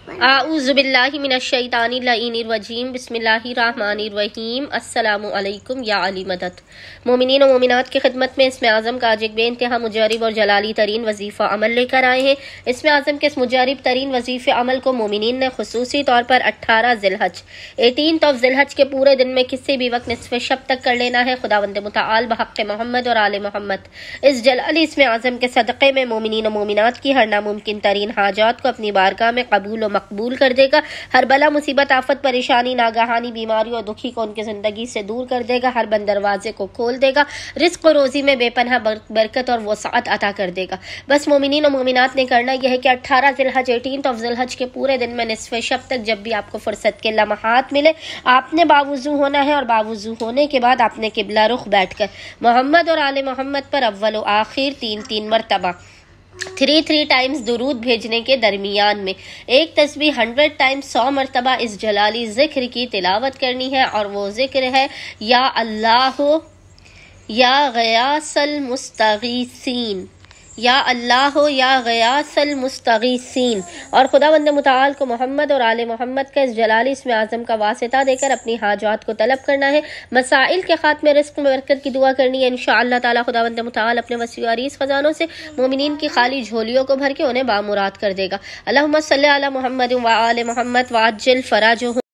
आऊज़ुबिल्लाहि मिनश्शैतानिर्रजीम बिस्मिल्लाहिर्रहमानिर्रहीम। अस्सलामु अलैकुम या अली मदद। मोमिनीन और मोमिनात की खिदमत में इसमें आज़म का आज एक बेइंतहा मुजारिब और जलाली तरीन वजीफ़ा अमल लेकर आए हैं। इसमें आज़म के इस मुजारिब तरीन वजीफ़े अमल को मोमिनीन ने खुसूसी तौर पर 18 ज़िलहज 18 ज़िलहज के पूरे दिन में किसी भी वक्त निस्फ़े शब तक कर लेना है। खुदावंद मुताल बहक़ मोहम्मद और आले मोहम्मद इस जलाली इसमें आज़म के सदक़े में मोमिनीन और मोमिनात की हर नामुमकिन तरीन हाजात को अपनी बारगाह में कबूल व मकबूल कर देगा। हर बला मुसीबत आफत परेशानी नागहानी बीमारी और दुखी को उनकी जिंदगी से दूर कर देगा। हर बंद दरवाजे को खोल देगा। रिज़्क़ और रोज़ी में बेपनाह बरकत और वसाअत अता कर देगा। बस मोमिनीन और मोमिनात ने करना यह है कि 18 ज़िलहज 18 ज़िलहज के पूरे दिन में निस्फ़े शब तक जब भी आपको फुर्सत के लम्हात मिले आपने बावुज़ू होना है और बावुज़ू होने के बाद आपने किबला रुख बैठकर मोहम्मद और आले मोहम्मद पर अव्वल व आखिर 3 मरतबा 3 टाइम्स दुरूद भेजने के दरमियान में एक तस्बीह 100 टाइम्स 100 मरतबा इस जलाली जिक्र की तिलावत करनी है। और वो जिक्र है या अल्लाह या गयासल मुस्तगीसीन, या अल्लाह या गयासल मुस्तगीसीन। और खुदावंद मुताल को मोहम्मद और आले मोहम्मद का इस जलाली इसमें आज़म का वासिता देकर अपनी हाजात को तलब करना है। मसाइल के खात्मे रिज़्क़ में बरकत की दुआ करनी है। इंशाअल्लाह ताला खुदावंद मुताल अपने वसी अरीज़ ख़ज़ानों से मोमिनीन की खाली झोलियों को भर के उन्हें बामुराद कर देगा। अल्लाहुम्मा सल्ली अला मुहम्मद व आले मोहम्मद व अज्जिल फ़राजहुम।